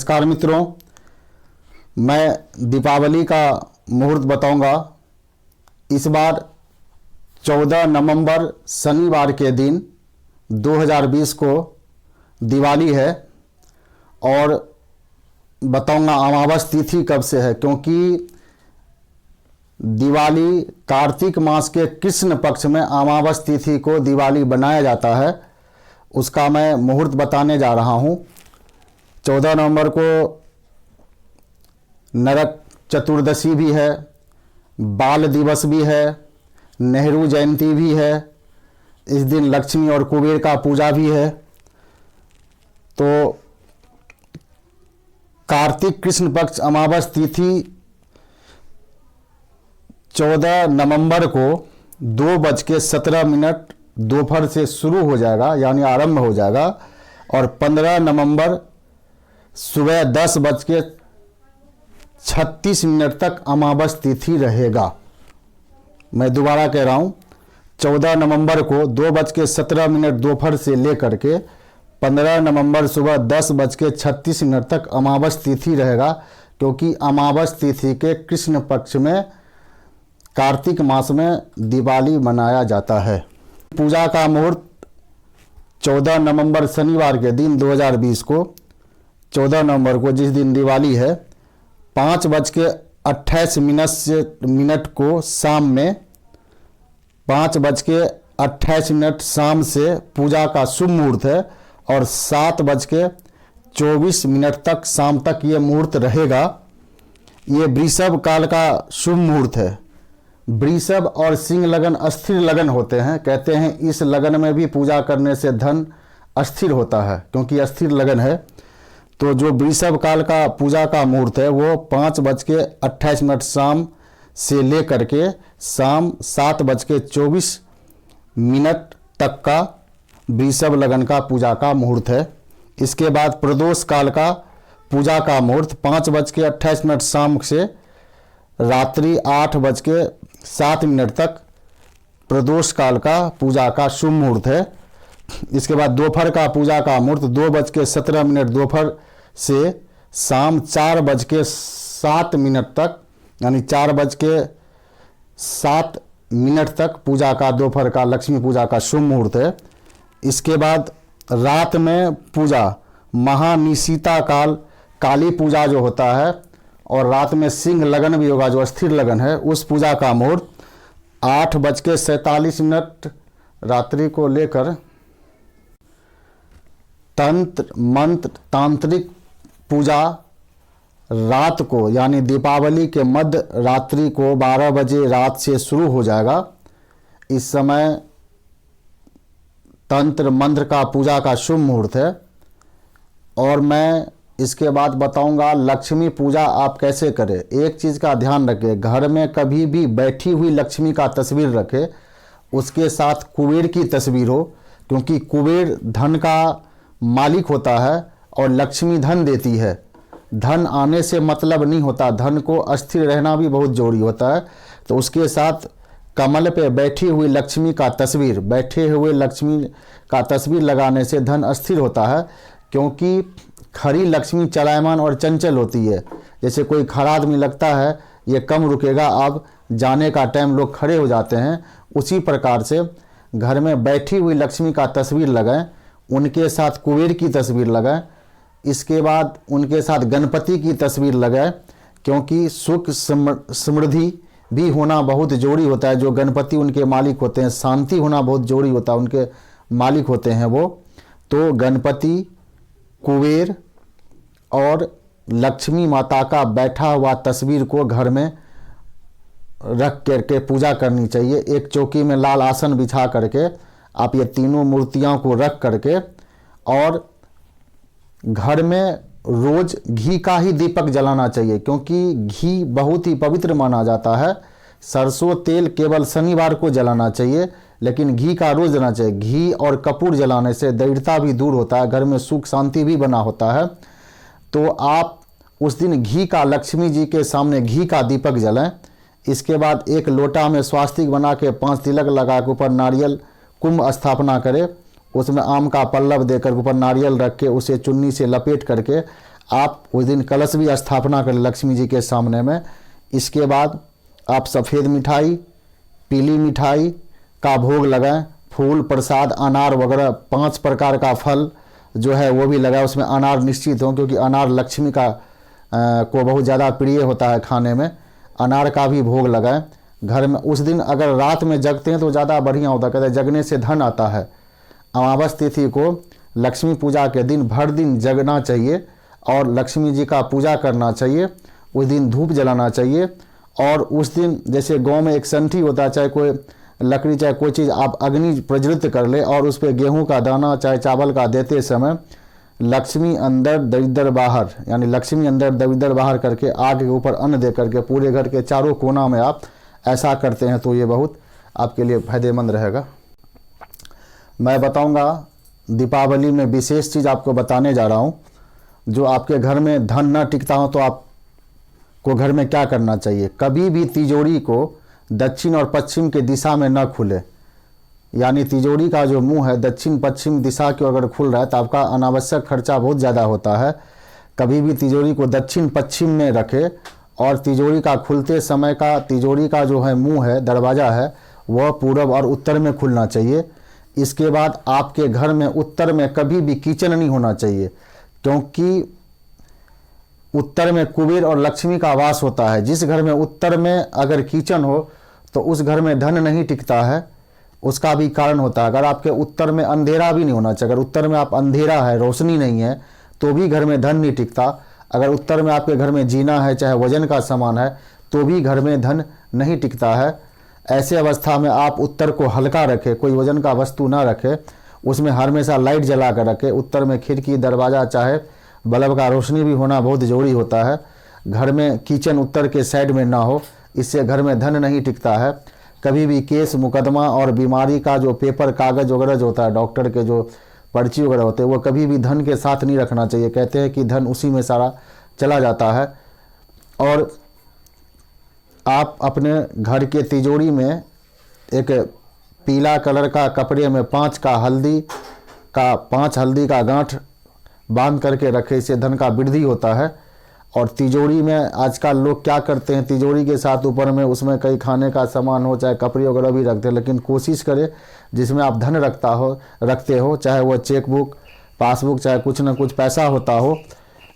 नमस्कार मित्रों, मैं दीपावली का मुहूर्त बताऊंगा। इस बार 14 नवंबर शनिवार के दिन 2020 को दिवाली है और बताऊंगा अमावस तिथि कब से है, क्योंकि दिवाली कार्तिक मास के कृष्ण पक्ष में अमावस तिथि को दिवाली बनाया जाता है। उसका मैं मुहूर्त बताने जा रहा हूं। 14 नवंबर को नरक चतुर्दशी भी है, बाल दिवस भी है, नेहरू जयंती भी है। इस दिन लक्ष्मी और कुबेर का पूजा भी है। तो कार्तिक कृष्ण पक्ष अमावस तिथि 14 नवंबर को 2:17 दोपहर से शुरू हो जाएगा, यानी आरंभ हो जाएगा, और 15 नवंबर सुबह 10:36 तक अमावस तिथि रहेगा। मैं दोबारा कह रहा हूँ, 14 नवंबर को 2:17 दोपहर से लेकर के 15 नवंबर सुबह 10:36 तक अमावस तिथि रहेगा, क्योंकि अमावस तिथि के कृष्ण पक्ष में कार्तिक मास में दिवाली मनाया जाता है। पूजा का मुहूर्त 14 नवंबर शनिवार के दिन 2020 को 14 नवंबर को जिस दिन दिवाली है 5:28 को शाम में 5:28 शाम से पूजा का शुभ मुहूर्त है और 7:24 तक शाम तक ये मुहूर्त रहेगा। ये वृषभ काल का शुभ मुहूर्त है। वृषभ और सिंह लगन अस्थिर लगन होते हैं। कहते हैं इस लगन में भी पूजा करने से धन अस्थिर होता है, क्योंकि अस्थिर लगन है। तो जो वृषभ काल का पूजा का मुहूर्त है वो 5:28 शाम से लेकर के शाम 7:24 तक का वृषभ लगन का पूजा का मुहूर्त है। इसके बाद प्रदोष काल का पूजा का मुहूर्त 5:28 शाम से रात्रि 8:07 तक प्रदोष काल का पूजा का शुभ मुहूर्त है। इसके बाद दोपहर का पूजा का मुहूर्त 2:17 दोपहर से शाम 4:07 तक, यानी 4:07 तक पूजा का दोपहर का लक्ष्मी पूजा का शुभ मुहूर्त है। इसके बाद रात में पूजा महानिशीता काल काली पूजा जो होता है, और रात में सिंह लगन भी होगा जो अस्थिर लगन है, उस पूजा का मुहूर्त 8:47 रात्रि को लेकर तंत्र मंत्र तांत्रिक पूजा रात को, यानी दीपावली के मध्य रात्रि को 12 बजे रात से शुरू हो जाएगा। इस समय तंत्र मंत्र का पूजा का शुभ मुहूर्त है। और मैं इसके बाद बताऊंगा लक्ष्मी पूजा आप कैसे करें। एक चीज़ का ध्यान रखें, घर में कभी भी बैठी हुई लक्ष्मी का तस्वीर रखें, उसके साथ कुबेर की तस्वीर हो, क्योंकि कुबेर धन का मालिक होता है और लक्ष्मी धन देती है। धन आने से मतलब नहीं होता, धन को अस्थिर रहना भी बहुत जरूरी होता है। तो उसके साथ कमल पे बैठी हुई लक्ष्मी का तस्वीर, बैठे हुए लक्ष्मी का तस्वीर लगाने से धन अस्थिर होता है, क्योंकि खरी लक्ष्मी चलायमान और चंचल होती है। जैसे कोई खड़ा आदमी लगता है ये कम रुकेगा, अब जाने का टाइम लोग खड़े हो जाते हैं, उसी प्रकार से घर में बैठी हुई लक्ष्मी का तस्वीर लगाएं, उनके साथ कुबेर की तस्वीर लगाएं। इसके बाद उनके साथ गणपति की तस्वीर लगाएं, क्योंकि सुख समृद्धि भी होना बहुत जरूरी होता है। जो गणपति उनके मालिक होते हैं, शांति होना बहुत जरूरी होता है, उनके मालिक होते हैं वो। तो गणपति, कुबेर और लक्ष्मी माता का बैठा हुआ तस्वीर को घर में रख करके पूजा करनी चाहिए। एक चौकी में लाल आसन बिछा करके आप ये तीनों मूर्तियों को रख करके, और घर में रोज घी का ही दीपक जलाना चाहिए, क्योंकि घी बहुत ही पवित्र माना जाता है। सरसों तेल केवल शनिवार को जलाना चाहिए, लेकिन घी का रोज जलाना चाहिए। घी और कपूर जलाने से दरिद्रता भी दूर होता है, घर में सुख शांति भी बना होता है। तो आप उस दिन घी का, लक्ष्मी जी के सामने घी का दीपक जलाएं। इसके बाद एक लोटा में स्वास्तिक बना के 5 तिलक लगा के ऊपर नारियल कुंभ स्थापना करें। उसमें आम का पल्लव देकर ऊपर नारियल रख के उसे चुन्नी से लपेट करके आप उस दिन कलश भी स्थापना करें लक्ष्मी जी के सामने में। इसके बाद आप सफ़ेद मिठाई, पीली मिठाई का भोग लगाएं, फूल प्रसाद अनार वगैरह 5 प्रकार का फल जो है वो भी लगाएं। उसमें अनार निश्चित हो, क्योंकि अनार लक्ष्मी का को बहुत ज़्यादा प्रिय होता है खाने में। अनार का भी भोग लगाएं घर में। उस दिन अगर रात में जगते हैं तो ज़्यादा बढ़िया होता है, कहते हैं जगने से धन आता है। अमावस तिथि को लक्ष्मी पूजा के दिन भर दिन जगना चाहिए और लक्ष्मी जी का पूजा करना चाहिए। उस दिन धूप जलाना चाहिए और उस दिन जैसे गांव में एक संठी होता है, चाहे कोई लकड़ी चाहे कोई चीज़ आप अग्नि प्रज्वलित कर ले और उस पर गेहूं का दाना चाहे चावल का देते समय लक्ष्मी अंदर दरिद्र बाहर, यानी लक्ष्मी अंदर दरिद्र बाहर करके आग के ऊपर अन्न दे करके पूरे घर के चारों कोना में आप ऐसा करते हैं तो ये बहुत आपके लिए फायदेमंद रहेगा। मैं बताऊंगा दीपावली में विशेष चीज़ आपको बताने जा रहा हूँ। जो आपके घर में धन न टिकता हो तो आपको घर में क्या करना चाहिए। कभी भी तिजोरी को दक्षिण और पश्चिम के दिशा में न खुले, यानी तिजोरी का जो मुंह है दक्षिण पश्चिम दिशा की अगर खुल रहा है तो आपका अनावश्यक खर्चा बहुत ज़्यादा होता है। कभी भी तिजोरी को दक्षिण पश्चिम में रखें और तिजोरी का खुलते समय का तिजोरी का जो है मुंह है दरवाज़ा है वह पूरब और उत्तर में खुलना चाहिए। इसके बाद आपके घर में उत्तर में कभी भी किचन नहीं होना चाहिए, क्योंकि उत्तर में कुबेर और लक्ष्मी का वास होता है। जिस घर में उत्तर में अगर किचन हो तो उस घर में धन नहीं टिकता है। उसका भी कारण होता है। अगर आपके उत्तर में अंधेरा भी नहीं होना चाहिए, अगर उत्तर में आप अंधेरा है रोशनी नहीं है तो भी घर में धन नहीं टिकता। अगर उत्तर में आपके घर में जीना है चाहे वजन का सामान है तो भी घर में धन नहीं टिकता है। ऐसे अवस्था में आप उत्तर को हल्का रखें, कोई वजन का वस्तु ना रखें, उसमें हमेशा लाइट जला कर रखें। उत्तर में खिड़की दरवाज़ा चाहे बल्ब का रोशनी भी होना बहुत ज़रूरी होता है। घर में किचन उत्तर के साइड में ना हो, इससे घर में धन नहीं टिकता है। कभी भी केस मुकदमा और बीमारी का जो पेपर कागज वगैरह जो होता है, डॉक्टर के जो पर्ची वगैरह होते हैं, वो कभी भी धन के साथ नहीं रखना चाहिए। कहते हैं कि धन उसी में सारा चला जाता है। और आप अपने घर के तिजोरी में एक पीला कलर का कपड़े में 5 हल्दी का गांठ बांध करके रखे, इससे धन का वृद्धि होता है। और तिजोरी में आजकल लोग क्या करते हैं, तिजोरी के साथ ऊपर में उसमें कई खाने का सामान हो चाहे कपड़े वगैरह भी रखते हैं, लेकिन कोशिश करें जिसमें आप धन रखते हो, चाहे वो चेकबुक पासबुक चाहे कुछ ना कुछ पैसा होता हो,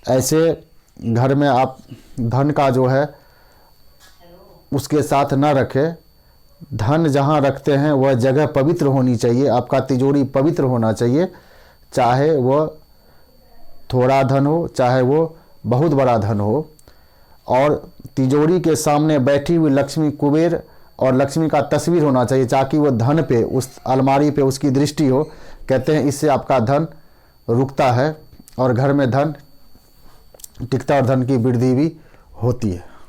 ऐसे घर में आप धन का जो है उसके साथ ना रखें। धन जहाँ रखते हैं वह जगह पवित्र होनी चाहिए। आपका तिजोरी पवित्र होना चाहिए, चाहे वह थोड़ा धन हो चाहे वो बहुत बड़ा धन हो। और तिजोरी के सामने बैठी हुई लक्ष्मी कुबेर और लक्ष्मी का तस्वीर होना चाहिए, ताकि वो धन पे उस अलमारी पे उसकी दृष्टि हो। कहते हैं इससे आपका धन रुकता है और घर में धन टिकता और धन की वृद्धि भी होती है।